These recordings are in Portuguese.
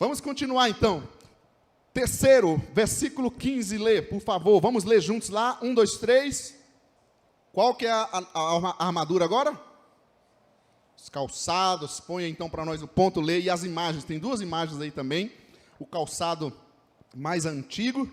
Vamos continuar então. Terceiro, versículo 15, lê, por favor. Vamos ler juntos lá. 1, 2, 3. Qual que é a armadura agora? Os calçados. Põe então para nós o ponto, lê. E as imagens, tem duas imagens aí também. O calçado mais antigo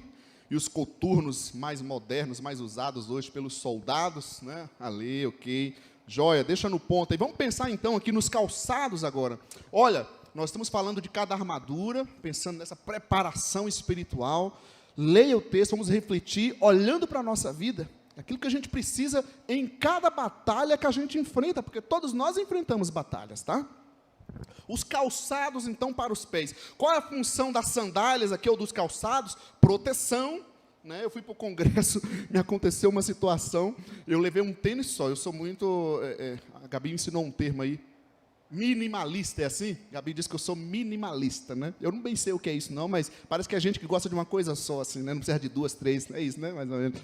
e os coturnos mais modernos, mais usados hoje pelos soldados, né? Ali, ok. Joia, deixa no ponto aí. Vamos pensar então aqui nos calçados agora. Olha, nós estamos falando de cada armadura, pensando nessa preparação espiritual. Leia o texto, vamos refletir, olhando para a nossa vida, aquilo que a gente precisa em cada batalha que a gente enfrenta, porque todos nós enfrentamos batalhas, tá? Os calçados, então, para os pés. Qual é a função das sandálias aqui, ou dos calçados? Proteção, né? Eu fui para o congresso, me aconteceu uma situação, eu levei um tênis só, eu sou muito, a Gabi ensinou um termo aí, minimalista, é assim? A Gabi disse que eu sou minimalista, né? Eu não bem sei o que é isso não, mas parece que é gente que gosta de uma coisa só, assim, né? Não precisa de duas, três, é isso, né? Mais ou menos.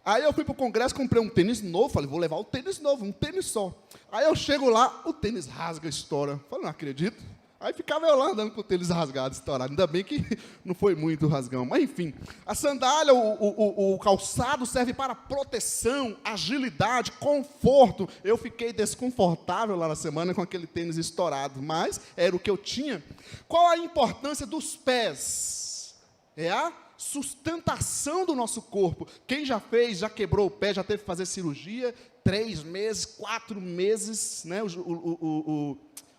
Aí eu fui para o congresso, comprei um tênis novo, falei, vou levar o tênis novo, um tênis só. Aí eu chego lá, o tênis rasga, estoura. Falei, não acredito. Aí ficava eu lá andando com o tênis rasgado, estourado. Ainda bem que não foi muito rasgão. Mas enfim, a sandália, o calçado serve para proteção, agilidade, conforto. Eu fiquei desconfortável lá na semana com aquele tênis estourado, mas era o que eu tinha. Qual a importância dos pés? É a sustentação do nosso corpo. Quem já fez, já quebrou o pé, já teve que fazer cirurgia, 3 meses, 4 meses, né?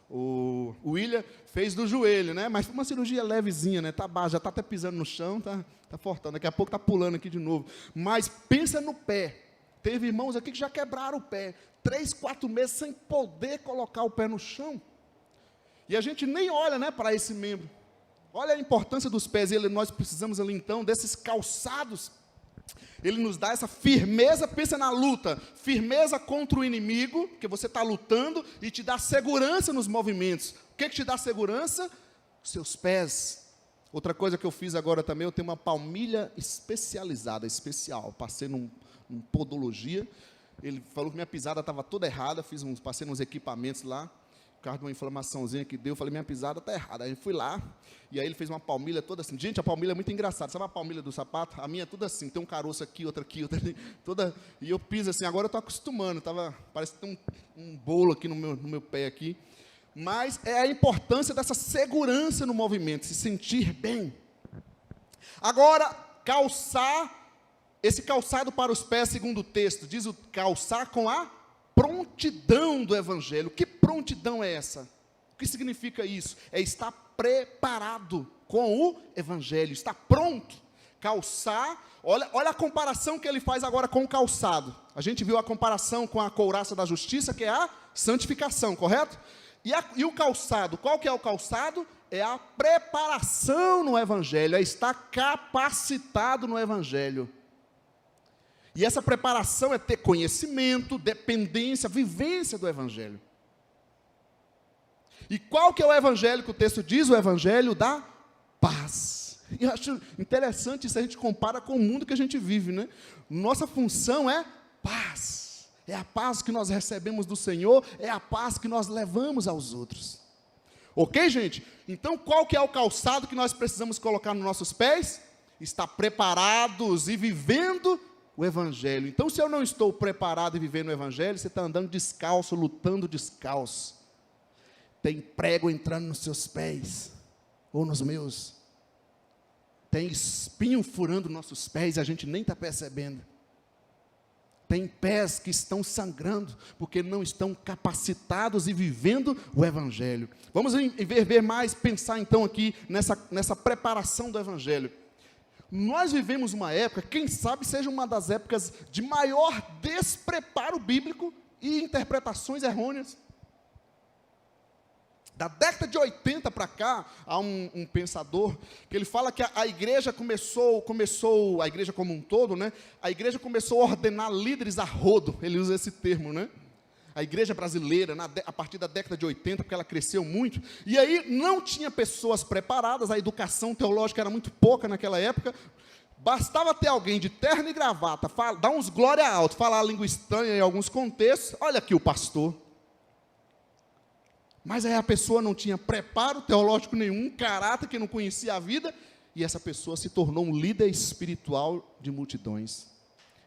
O William fez do joelho, né? Mas foi uma cirurgia levezinha, né? Tá baixo, já está até pisando no chão, tá fortão. Daqui a pouco está pulando aqui de novo. Mas pensa no pé. Teve irmãos aqui que já quebraram o pé. 3, 4 meses sem poder colocar o pé no chão. E a gente nem olha, né, para esse membro. Olha a importância dos pés. Nós precisamos ali então desses calçados. Ele nos dá essa firmeza, pensa na luta, firmeza contra o inimigo, que você está lutando, e te dá segurança nos movimentos. O que te dá segurança? Os seus pés. Outra coisa que eu fiz agora também, eu tenho uma palmilha especializada, especial. Passei num podologia, ele falou que minha pisada estava toda errada, passei nos equipamentos lá, por causa de uma inflamaçãozinha que deu, eu falei, minha pisada está errada. Aí eu fui lá, e aí ele fez uma palmilha toda assim. Gente, a palmilha é muito engraçada. Sabe a palmilha do sapato? A minha é tudo assim, tem um caroço aqui, outra ali, toda. E eu piso assim, agora eu estou acostumando, parece que tem um bolo aqui no meu pé aqui. Mas é a importância dessa segurança no movimento, se sentir bem. Agora, esse calçado para os pés, segundo o texto, diz o calçar com a prontidão do Evangelho. Que prontidão é essa? O que significa isso? É estar preparado com o Evangelho, estar pronto. Calçar, olha a comparação que ele faz agora com o calçado. A gente viu a comparação com a couraça da justiça, que é a santificação, correto? E o calçado, qual que é o calçado? É a preparação no Evangelho, é estar capacitado no Evangelho. E essa preparação é ter conhecimento, dependência, vivência do Evangelho. E qual que é o Evangelho que o texto diz? O Evangelho da paz. E eu acho interessante isso, a gente compara com o mundo que a gente vive, né? Nossa função é paz. É a paz que nós recebemos do Senhor, é a paz que nós levamos aos outros. Ok, gente? Então, qual que é o calçado que nós precisamos colocar nos nossos pés? Estar preparados e vivendo o Evangelho. Então, se eu não estou preparado e vivendo o Evangelho, você está andando descalço, lutando descalço. Tem prego entrando nos seus pés, ou nos meus. Tem espinho furando nossos pés e a gente nem está percebendo. Tem pés que estão sangrando, porque não estão capacitados e vivendo o Evangelho. Vamos ver mais, pensar então aqui nessa preparação do Evangelho. Nós vivemos uma época, quem sabe seja uma das épocas de maior despreparo bíblico e interpretações errôneas. Da década de 80 para cá, há um pensador, que ele fala que a igreja começou, a igreja como um todo, né? A igreja começou a ordenar líderes a rodo, ele usa esse termo, né? A igreja brasileira, a partir da década de 80, porque ela cresceu muito, e aí não tinha pessoas preparadas, a educação teológica era muito pouca naquela época, bastava ter alguém de terno e gravata, dar uns glória alto, falar a língua estranha em alguns contextos, olha aqui o pastor. Mas aí a pessoa não tinha preparo teológico nenhum, caráter, que não conhecia a vida, e essa pessoa se tornou um líder espiritual de multidões.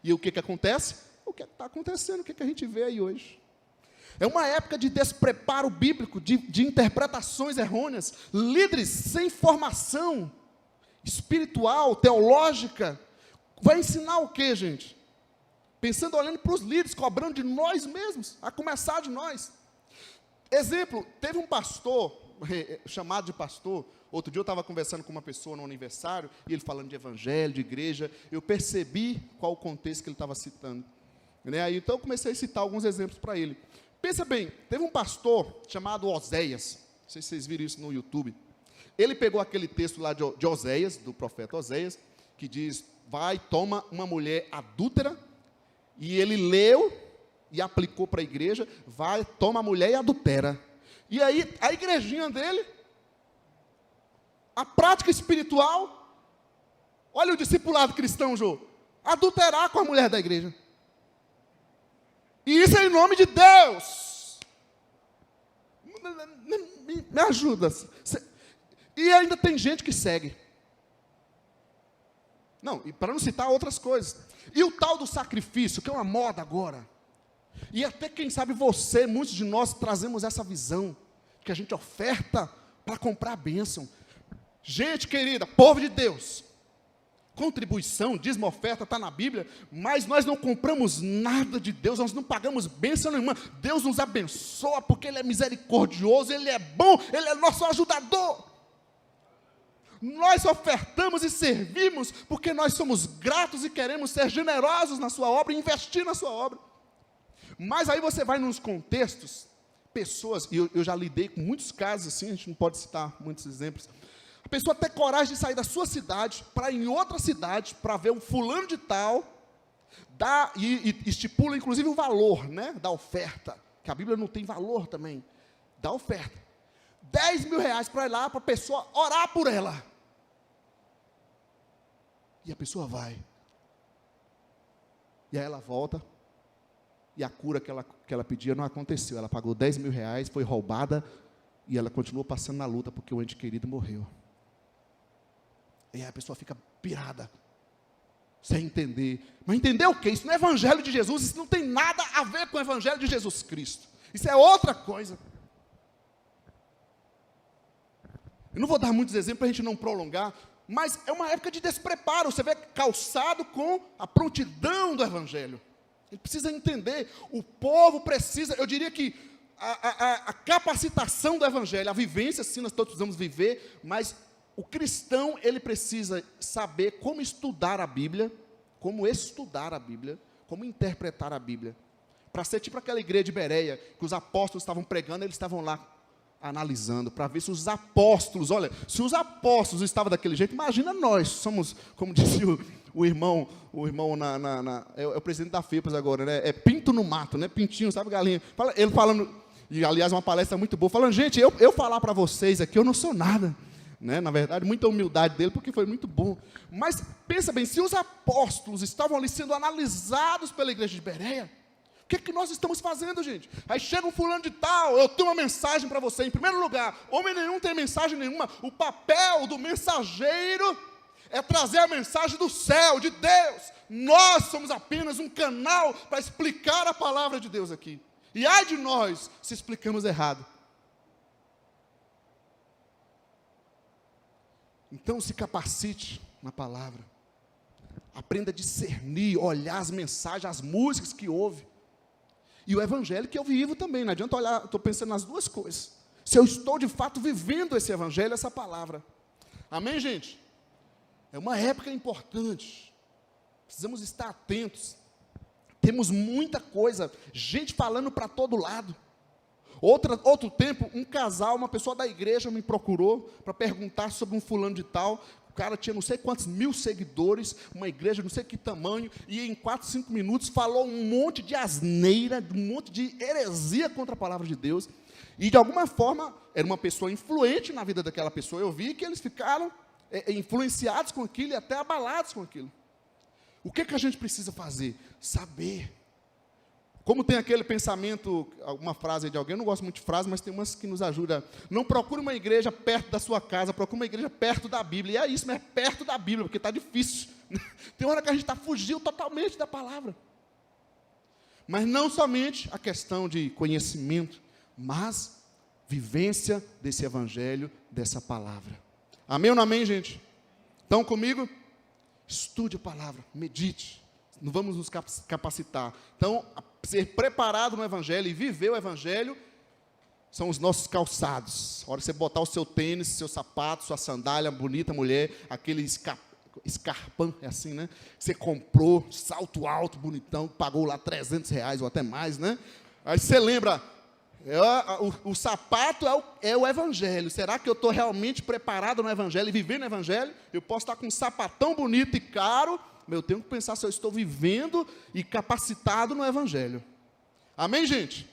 E o que acontece? O que está acontecendo, o que a gente vê aí hoje? É uma época de despreparo bíblico, de interpretações errôneas, líderes sem formação espiritual, teológica. Vai ensinar o quê, gente? Pensando, olhando para os líderes, cobrando de nós mesmos, a começar de nós. Exemplo, teve um pastor, chamado de pastor, outro dia eu estava conversando com uma pessoa no aniversário, e ele falando de evangelho, de igreja, eu percebi qual o contexto que ele estava citando. Né? Então eu comecei a citar alguns exemplos para ele. Pensa bem, teve um pastor chamado Oséias, não sei se vocês viram isso no YouTube. Ele pegou aquele texto lá de Oséias, do profeta Oséias, que diz, vai, toma uma mulher adúltera, e ele leu e aplicou para a igreja, vai, toma a mulher e adultera. E aí, a igrejinha dele, a prática espiritual, olha o discipulado cristão, Jô, adulterar com a mulher da igreja. E isso é em nome de Deus. Me ajuda. E ainda tem gente que segue. Não, e para não citar outras coisas. E o tal do sacrifício, que é uma moda agora. E até, quem sabe, você, muitos de nós, trazemos essa visão, que a gente oferta para comprar a bênção. Gente querida, povo de Deus, contribuição, dízimo, oferta, está na Bíblia, mas nós não compramos nada de Deus, nós não pagamos bênção nenhuma. Deus nos abençoa, porque Ele é misericordioso, Ele é bom, Ele é nosso ajudador. Nós ofertamos e servimos, porque nós somos gratos e queremos ser generosos na sua obra, investir na sua obra. Mas aí você vai nos contextos, pessoas, e eu já lidei com muitos casos assim, a gente não pode citar muitos exemplos. A pessoa tem coragem de sair da sua cidade para ir em outra cidade, para ver um fulano de tal, e estipula inclusive o valor, né, da oferta, que a Bíblia não tem valor também, da oferta. 10 mil reais para ir lá, para a pessoa orar por ela. E a pessoa vai. E aí ela volta, e a cura que ela pedia não aconteceu. Ela pagou 10 mil reais, foi roubada, e ela continuou passando na luta, porque o ente querido morreu. E aí a pessoa fica pirada, sem entender. Mas entender o quê? Isso não é evangelho de Jesus, isso não tem nada a ver com o evangelho de Jesus Cristo. Isso é outra coisa. Eu não vou dar muitos exemplos para a gente não prolongar, mas é uma época de despreparo. Você vê calçado com a prontidão do evangelho. Ele precisa entender, o povo precisa, eu diria que a capacitação do evangelho, a vivência, sim, nós todos precisamos viver, mas o cristão, ele precisa saber como estudar a Bíblia, como interpretar a Bíblia, para ser tipo aquela igreja de Bereia, que os apóstolos estavam pregando, eles estavam lá analisando, para ver se os apóstolos, olha, se os apóstolos estavam daquele jeito, imagina nós, somos, como disse o irmão é o presidente da FEPAS agora, né? É pinto no mato, né? Pintinho, sabe, galinha? Ele falando, e aliás, uma palestra muito boa, falando, gente, eu falar para vocês aqui, eu não sou nada, né? Na verdade, muita humildade dele, porque foi muito bom. Mas, pensa bem, se os apóstolos estavam ali sendo analisados pela igreja de Bereia, o que nós estamos fazendo, gente? Aí chega um fulano de tal, eu tenho uma mensagem para você. Em primeiro lugar, homem nenhum tem mensagem nenhuma. O papel do mensageiro é trazer a mensagem do céu, de Deus. Nós somos apenas um canal para explicar a palavra de Deus aqui. E ai de nós se explicamos errado. Então se capacite na palavra. Aprenda a discernir, olhar as mensagens, as músicas que ouve. E o evangelho que eu vivo também, não adianta olhar, estou pensando nas duas coisas. Se eu estou de fato vivendo esse evangelho, essa palavra. Amém, gente? É uma época importante. Precisamos estar atentos. Temos muita coisa, gente falando para todo lado. Outro tempo, um casal, uma pessoa da igreja me procurou para perguntar sobre um fulano de tal. O cara tinha não sei quantos mil seguidores, uma igreja não sei que tamanho, e em 4, 5 minutos falou um monte de asneira, um monte de heresia contra a palavra de Deus. E de alguma forma, era uma pessoa influente na vida daquela pessoa. Eu vi que eles ficaram influenciados com aquilo e até abalados com aquilo. O que a gente precisa fazer? Saber. Como tem aquele pensamento, alguma frase de alguém, eu não gosto muito de frase, mas tem umas que nos ajudam. Não procure uma igreja perto da sua casa, procure uma igreja perto da Bíblia. E é isso, mas é perto da Bíblia, porque está difícil. Tem hora que a gente fugiu totalmente da palavra. Mas não somente a questão de conhecimento, mas vivência desse evangelho, dessa palavra. Amém ou não amém, gente? Estão comigo? Estude a palavra, medite. Não vamos nos capacitar. Então, ser preparado no evangelho e viver o evangelho são os nossos calçados. A hora que você botar o seu tênis, seu sapato, sua sandália bonita, mulher, aquele escarpão, é assim, né? Você comprou, salto alto, bonitão, pagou lá R$300 ou até mais, né? Aí você lembra, o sapato é o evangelho. Será que eu estou realmente preparado no evangelho e vivendo no evangelho? Eu posso estar com um sapatão bonito e caro, mas eu tenho que pensar se eu estou vivendo e capacitado no evangelho. Amém, gente?